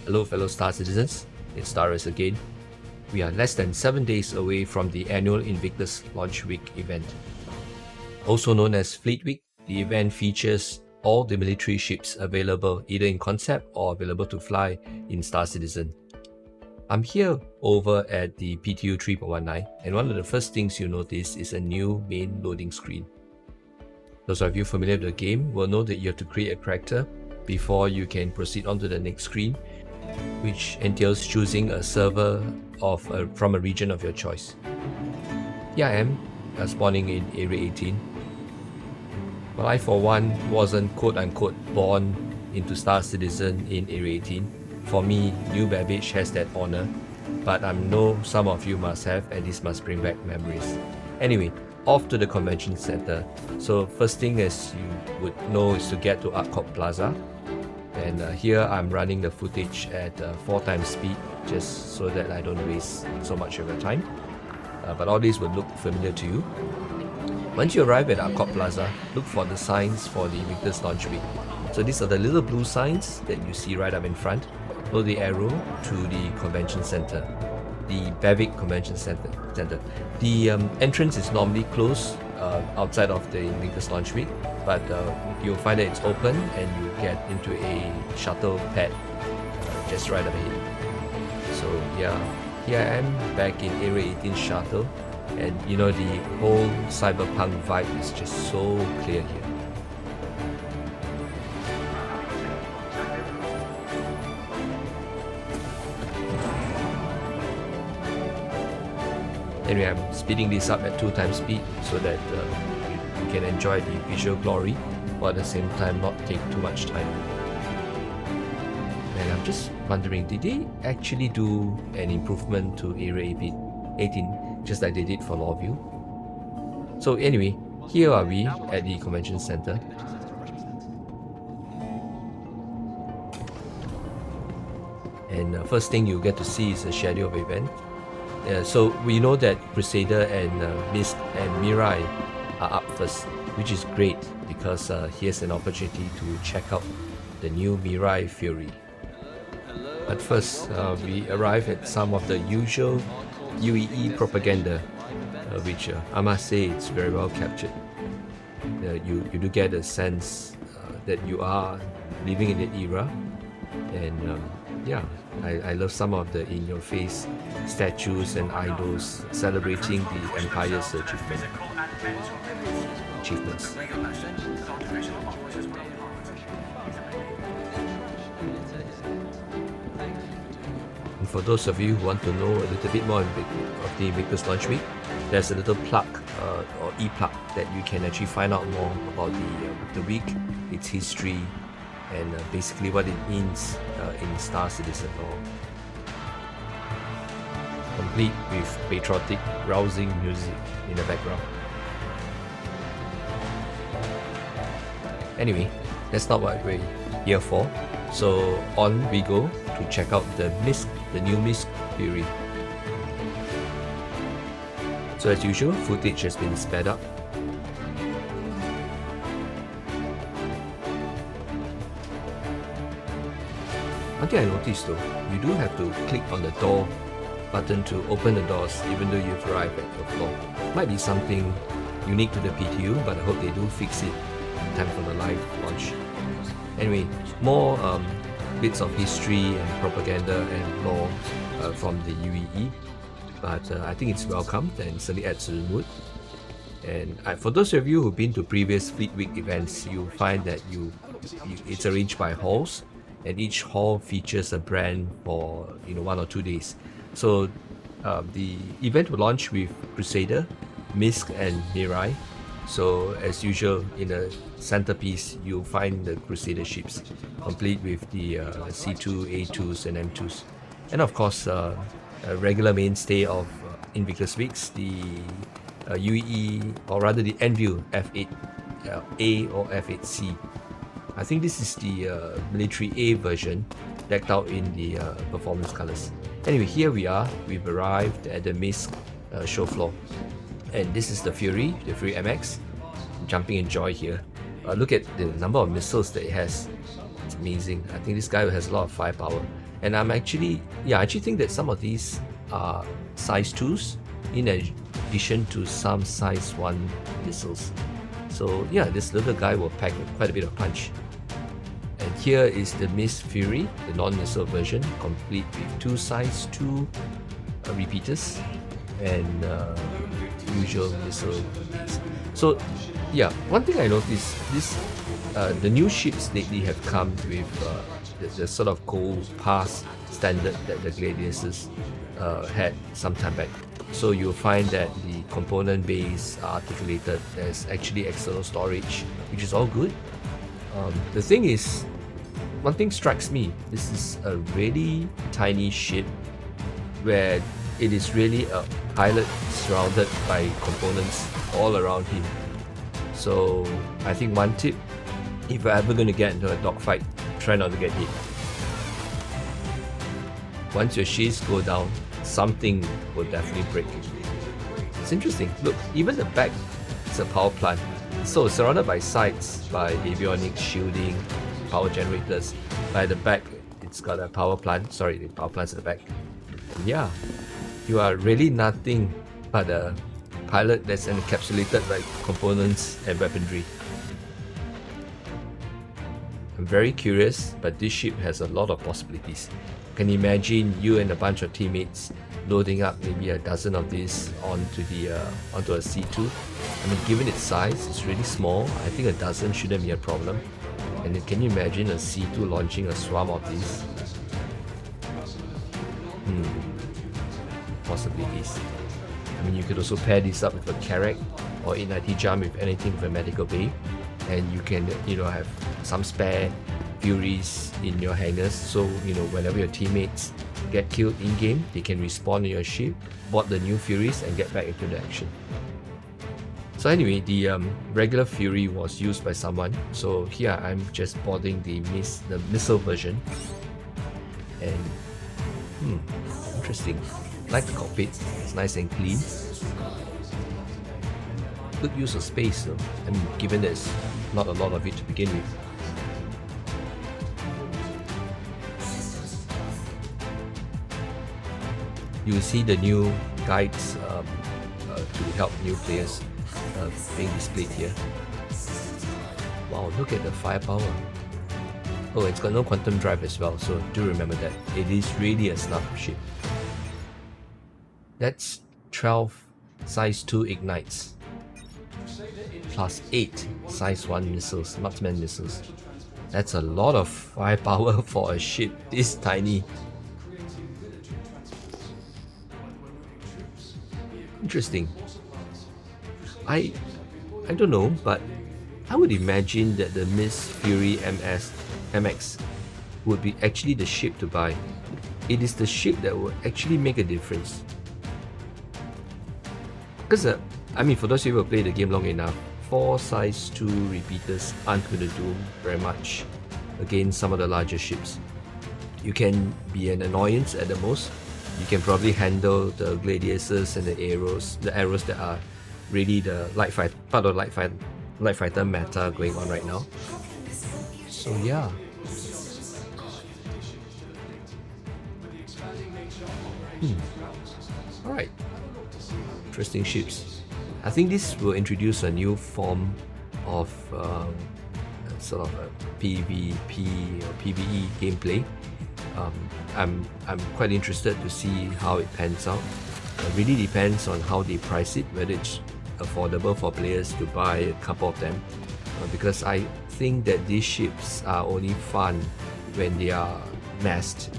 Hello fellow Star Citizens, it's Starus again. We are less than 7 days away from the annual Invictus Launch Week event. Also known as Fleet Week, the event features all the military ships available either in concept or available to fly in Star Citizen. I'm here over at the PTU 3.19 and one of the first things you notice is a new main loading screen. Those of you familiar with the game will know that you have to create a character before you can proceed on to the next screen, which entails choosing a server from a region of your choice. Here I am, spawning in Area 18. But I for one wasn't quote-unquote born into Star Citizen in Area 18. For me, new Bevic has that honor, but I know some of you must have, and this must bring back memories. Anyway, off to the convention center. So first thing as you would know is to get to Arcot Plaza. And here I'm running the footage at 4 times speed just so that I don't waste so much of your time. But all these will look familiar to you. Once you arrive at Arcot Plaza, look for the signs for the Invictus Launch Week. So these are the little blue signs that you see right up in front. Follow the arrow to the convention center, the Bevic Convention Center. The entrance is normally closed outside of the Invictus Launch Week, but you'll find that it's open and you get into a shuttle pad just right up ahead. So yeah, here I am back in Area 18 shuttle, and you know the whole cyberpunk vibe is just so clear here. Anyway, I'm speeding this up at 2 times speed so that you can enjoy the visual glory, while at the same time not take too much time. And I'm just wondering, did they actually do an improvement to Area 18 just like they did for Lawview? So anyway, here are we at the convention center. And first thing you get to see is the schedule of event. So we know that Crusader and Misc-Mirai are up first, which is great because here's an opportunity to check out the new Mirai Fury. But first, we arrive at some of the usual UEE propaganda, which I must say it's very well captured. You do get a sense that you are living in that era, and yeah, I love some of the in-your-face statues and idols celebrating the Empire's achievements. And for those of you who want to know a little bit more of the Invictus Launch Week, there's a little plug or e-plug that you can actually find out more about the week, its history, and basically what it means in Star Citizen lore. Complete with patriotic, rousing music in the background. Anyway, that's not what we're here for. So on we go to check out the new Misc Fury. So as usual, footage has been sped up. One thing I noticed though, you do have to click on the door button to open the doors even though you've arrived at your floor. Might be something unique to the PTU, but I hope they do fix it in time for the live launch. Anyway, more bits of history and propaganda and lore from the UEE, but I think it's welcomed and certainly adds to the mood. And for those of you who've been to previous Fleet Week events, you'll find that it's arranged by halls, and each hall features a brand for 1 or 2 days. So the event will launch with Crusader, Misc and Mirai. So as usual, in the centerpiece you'll find the Crusader ships, complete with the C2, A2s and M2s. And of course, a regular mainstay of Invictus Weeks, the UEE, or rather the Enview F8 A or F8C. I think this is the military A version, decked out in the performance colors. Anyway, here we are. We've arrived at the Misc show floor, and this is the Fury MX. I'm jumping in joy here. Look at the number of missiles that it has. It's amazing. I think this guy has a lot of firepower. And I actually think that some of these are size 2s in addition to some size 1 missiles. So yeah, this little guy will pack quite a bit of punch. And here is the Misc-Mirai, the non-missile version, complete with 2 size 2 repeaters and usual missile base. So yeah, one thing I noticed, the new ships lately have come with the sort of gold pass standard that the Gladiators had some time back. So you'll find that the component base are articulated. There's actually external storage, which is all good. The thing is, one thing strikes me, this is a really tiny ship where it is really a pilot surrounded by components all around him. So I think one tip, if you're ever going to get into a dogfight, try not to get hit. Once your sheaths go down, something will definitely break. It's interesting. Look, even the back is a power plant. So surrounded by sights, by avionics, shielding, power generators. By the back, it's got a power plant. Sorry, the power plant's at the back. And yeah, you are really nothing but a pilot that's encapsulated by components and weaponry. I'm very curious, but this ship has a lot of possibilities. Can you imagine you and a bunch of teammates loading up maybe a dozen of these onto a C2? I mean, given its size, it's really small. I think a dozen shouldn't be a problem. And then can you imagine a C2 launching a swarm of these? Possibilities. I mean, you could also pair this up with a Carrack or 890 jump with anything with a medical bay, and you can have some spare Furies in your hangars, so whenever your teammates get killed in game, they can respawn on your ship, board the new Furies and get back into the action. So anyway, the regular Fury was used by someone, so here I'm just boarding the missile version. And interesting. Like the cockpit, it's nice and clean. Good use of space though, I mean, given there's not a lot of it to begin with. You will see the new guides to help new players being displayed here. Wow, look at the firepower. Oh, it's got no quantum drive as well, so do remember that. It is really a snub ship. That's 12 size 2 ignites, plus 8 size 1 missiles, marksman missiles. That's a lot of firepower for a ship this tiny. Interesting. I don't know, but I would imagine that the Misc-Mirai MX would be actually the ship to buy. It is the ship that will actually make a difference. Because, I mean, for those of you who have played the game long enough, 4 size 2 repeaters aren't going to do very much against some of the larger ships. You can be an annoyance at the most. You can probably handle the Gladiators and the arrows that are really the part of light fighter meta going on right now. So yeah. Alright. Interesting ships. I think this will introduce a new form of sort of a PvP or PvE gameplay. I'm quite interested to see how it pans out. It really depends on how they price it, whether it's affordable for players to buy a couple of them, because I think that these ships are only fun when they are massed,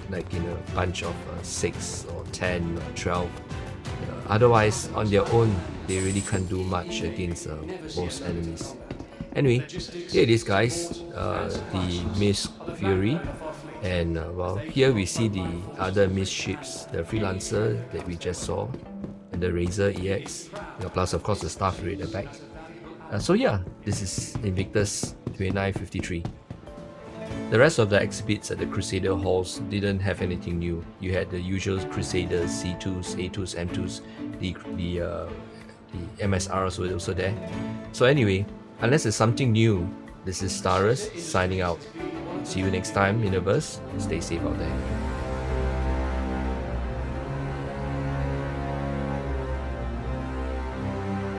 like in a bunch of 6 or 10 or 12. Otherwise, on their own, they really can't do much against most enemies. Anyway, here it is, guys, the Misc-Mirai. And well, here we see the other Misc ships, the Freelancer that we just saw, and the Razor EX, plus of course the Star Fury at the back. So yeah, this is Invictus 2953. The rest of the exhibits at the Crusader halls didn't have anything new. You had the usual Crusaders, C2s, A2s, M2s, the MSRs were also there. So anyway, unless there's something new, this is Starus signing out. See you next time, Universe. Stay safe out there.